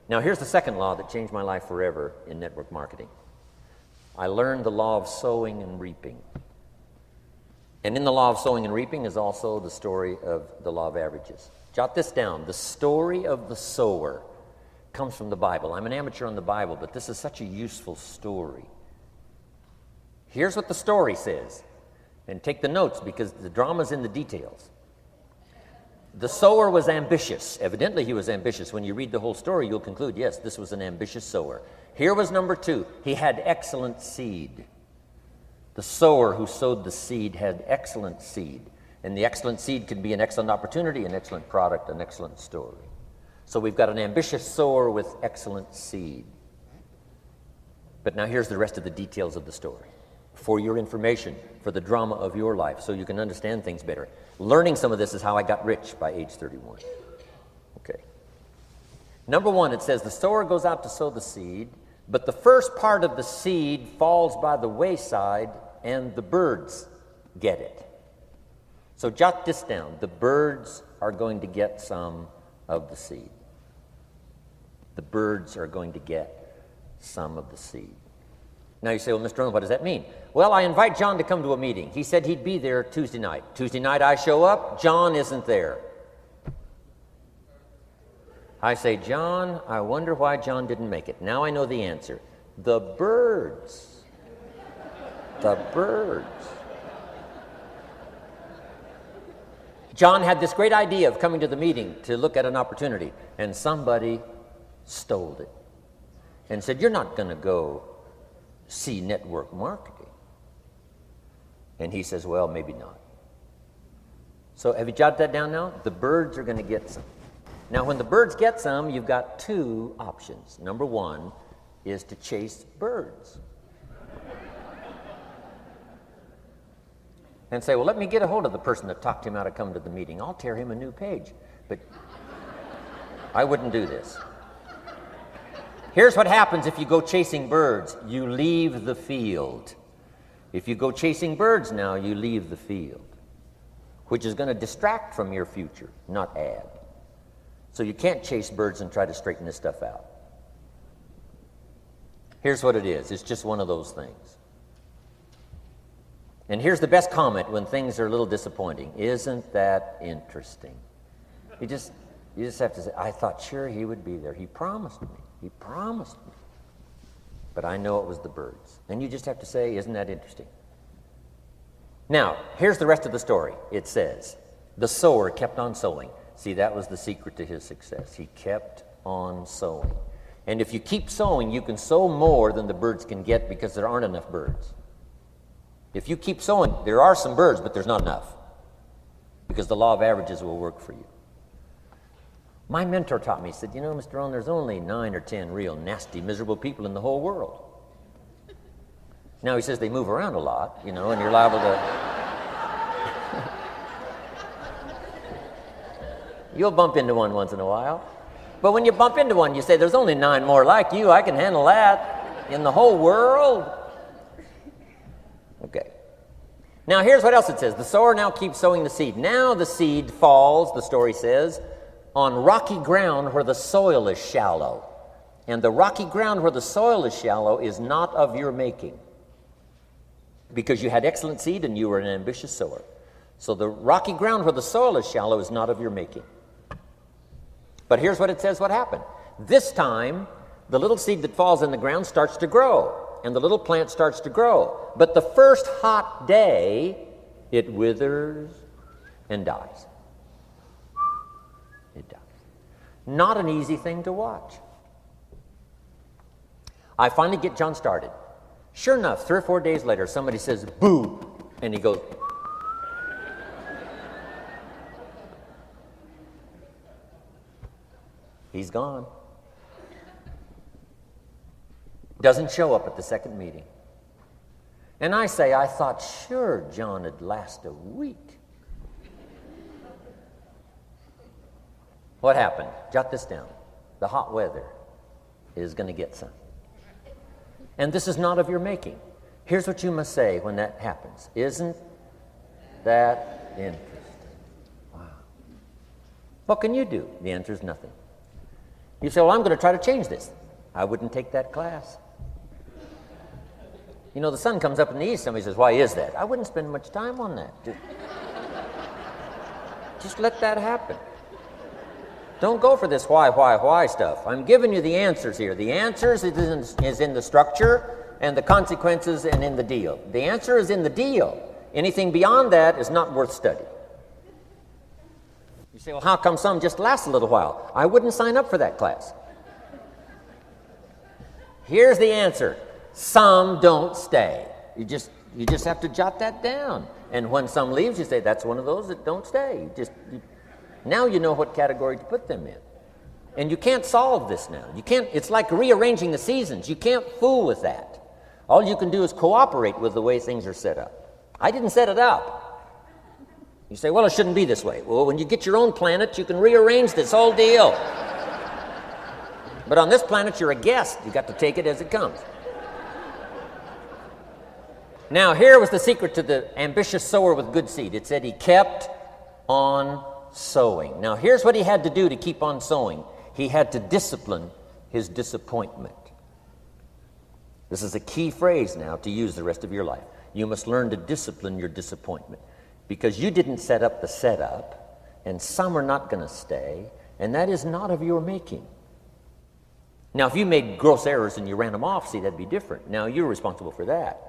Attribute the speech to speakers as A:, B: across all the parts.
A: Now, here's the second law that changed my life forever in network marketing. I learned the law of sowing and reaping. And in the law of sowing and reaping is also the story of the law of averages. Jot this down. The story of the sower comes from the Bible. I'm an amateur on the Bible, but this is such a useful story. Here's what the story says. And take the notes because the drama's in the details. The sower was ambitious. Evidently, he was ambitious. When you read the whole story, you'll conclude, yes, this was an ambitious sower. Here was number two. He had excellent seed. The sower who sowed the seed had excellent seed. And the excellent seed could be an excellent opportunity, an excellent product, an excellent story. So we've got an ambitious sower with excellent seed. But now here's the rest of the details of the story. For your information, for the drama of your life, so you can understand things better. Learning some of this is how I got rich by age 31. Okay. Number one, it says the sower goes out to sow the seed, but the first part of the seed falls by the wayside and the birds get it. So jot this down. The birds are going to get some of the seed. The birds are going to get some of the seed. Now you say, well, Mr. Arnold, what does that mean? Well, I invite John to come to a meeting. He said he'd be there Tuesday night. Tuesday night I show up, John isn't there. I say, John, I wonder why John didn't make it. Now I know the answer. The birds. The birds. John had this great idea of coming to the meeting to look at an opportunity, and somebody stole it and said, you're not going to go see network marketing. And he says, well, maybe not. So have you jotted that down now? The birds are going to get some. Now, when the birds get some, you've got two options. Number one is to chase birds. And say, well, let me get a hold of the person that talked him out of coming to the meeting. I'll tear him a new page. But I wouldn't do this. Here's what happens if you go chasing birds. You leave the field. If you go chasing birds now, you leave the field, which is going to distract from your future, not add. So you can't chase birds and try to straighten this stuff out. Here's what it is. It's just one of those things. And here's the best comment when things are a little disappointing. Isn't that interesting? You just have to say, I thought sure he would be there. He promised me. He promised me. But I know it was the birds. And you just have to say, isn't that interesting? Now, here's the rest of the story. It says, the sower kept on sowing. See, that was the secret to his success. He kept on sowing. And if you keep sowing, you can sow more than the birds can get because there aren't enough birds. If you keep sowing, there are some birds, but there's not enough because the law of averages will work for you. My mentor taught me, he said, you know, Mr. Owen, there's only 9 or 10 real nasty, miserable people in the whole world. Now, he says they move around a lot, you know, and you're liable to... You'll bump into one once in a while. But when you bump into one, you say, there's only 9 more like you. I can handle that in the whole world. Okay. Now, here's what else it says. The sower now keeps sowing the seed. Now the seed falls, the story says, on rocky ground where the soil is shallow. And the rocky ground where the soil is shallow is not of your making, because you had excellent seed and you were an ambitious sower. So the rocky ground where the soil is shallow is not of your making. But here's what it says what happened. This time, the little seed that falls in the ground starts to grow, and the little plant starts to grow. But the first hot day, it withers and dies. It dies. Not an easy thing to watch. I finally get John started. Sure enough, 3 or 4 days later, somebody says, boo, and he goes, he's gone. Doesn't show up at the second meeting. And I say, I thought sure John would last a week. What happened? Jot this down. The hot weather is going to get some. And this is not of your making. Here's what you must say when that happens. Isn't that interesting? Wow. What can you do? The answer is nothing. You say, well, I'm going to try to change this. I wouldn't take that class. You know, the sun comes up in the east. Somebody says, why is that? I wouldn't spend much time on that. Just let that happen. Don't go for this why stuff. I'm giving you the answers here. The answers is in the structure and the consequences and in the deal. The answer is in the deal. Anything beyond that is not worth study. You say, well, how come some just last a little while? I wouldn't sign up for that class. Here's the answer. Some don't stay. You just have to jot that down. And when some leaves, you say, that's one of those that don't stay. Now you know what category to put them in. And you can't solve this now. It's like rearranging the seasons. You can't fool with that. All you can do is cooperate with the way things are set up. I didn't set it up. You say, well, it shouldn't be this way. Well, when you get your own planet, you can rearrange this whole deal. But on this planet, you're a guest. You got to take it as it comes. Now, here was the secret to the ambitious sower with good seed. It said he kept on sowing. Now, here's what he had to do to keep on sowing. He had to discipline his disappointment. This is a key phrase now to use the rest of your life. You must learn to discipline your disappointment, because you didn't set up the setup, and some are not going to stay, and that is not of your making. Now, if you made gross errors and you ran them off, see, that'd be different. Now, you're responsible for that.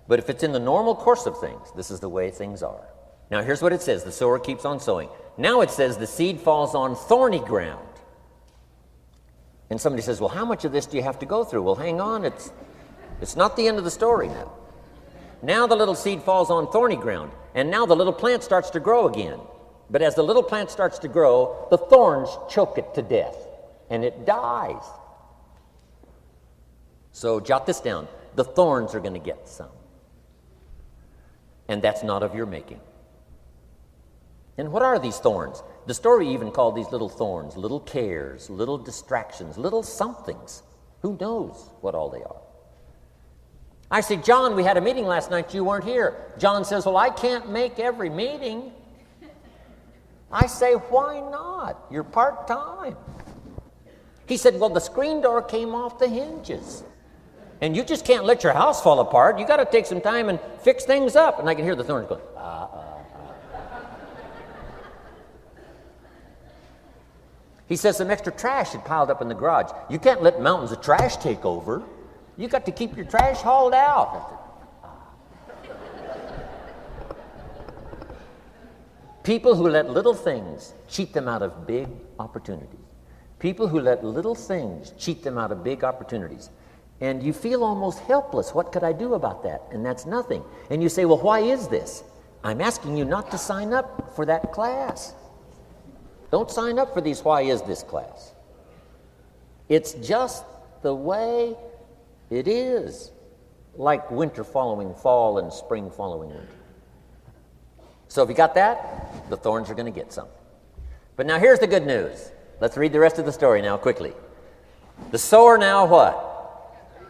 A: But if it's in the normal course of things, this is the way things are. Now, here's what it says. The sower keeps on sowing. Now it says the seed falls on thorny ground. And somebody says, well, how much of this do you have to go through? Well, hang on. It's not the end of the story now. Now the little seed falls on thorny ground, and now the little plant starts to grow again. But as the little plant starts to grow, the thorns choke it to death, and it dies. So jot this down. The thorns are going to get some. And that's not of your making. And what are these thorns? The story even called these little thorns, little cares, little distractions, little somethings. Who knows what all they are? I say, John, we had a meeting last night. You weren't here. John says, well, I can't make every meeting. I say, why not? You're part-time. He said, well, the screen door came off the hinges. And you just can't let your house fall apart. You got to take some time and fix things up. And I can hear the thorns going, He says some extra trash had piled up in the garage. You can't let mountains of trash take over. You got to keep your trash hauled out. People who let little things cheat them out of big opportunities. People who let little things cheat them out of big opportunities. And you feel almost helpless. What could I do about that? And that's nothing. And you say, well, why is this? I'm asking you not to sign up for that class. Don't sign up for these why is this class. It's just the way it is. Like winter following fall and spring following winter. So if you got that, the thorns are going to get some. But now here's the good news. Let's read the rest of the story now quickly. The sower now what?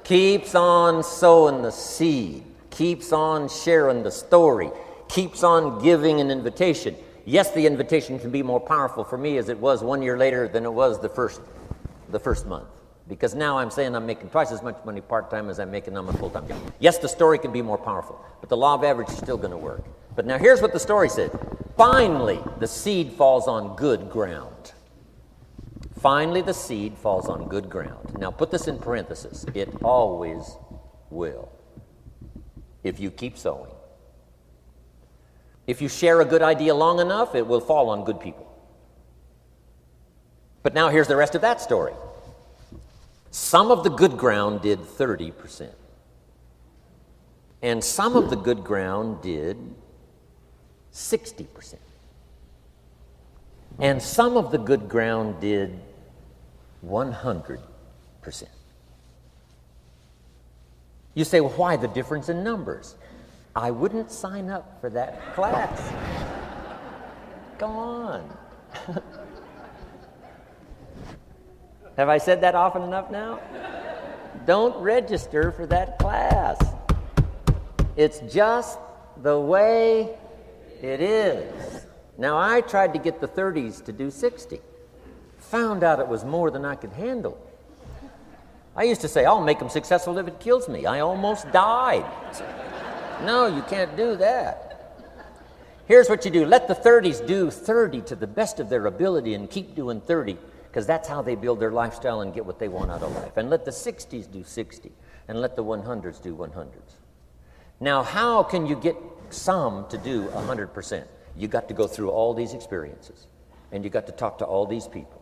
A: Keeps on sowing the seed. Keeps on sharing the story. Keeps on giving an invitation. Yes, the invitation can be more powerful for me as it was 1 year later than it was the first month. Because now I'm saying I'm making twice as much money part-time as I'm making on my full-time job. Yes, the story can be more powerful, but the law of average is still going to work. But now here's what the story said. Finally, the seed falls on good ground. Finally, the seed falls on good ground. Now put this in parentheses. It always will, if you keep sowing. If you share a good idea long enough, it will fall on good people. But now here's the rest of that story. Some of the good ground did 30%. And some of the good ground did 60%. And some of the good ground did 100%. You say, well, why the difference in numbers? I wouldn't sign up for that class. Go on. Have I said that often enough now? Don't register for that class. It's just the way it is. Now, I tried to get the 30s to do 60. found out it was more than I could handle. I used to say, I'll make them successful if it kills me. I almost died. No, you can't do that. Here's what you do. Let the 30s do 30 to the best of their ability and keep doing 30, because that's how they build their lifestyle and get what they want out of life. And let the 60s do 60, and let the 100s do 100s. Now, how can you get some to do 100%? You got to go through all these experiences, and you got to talk to all these people.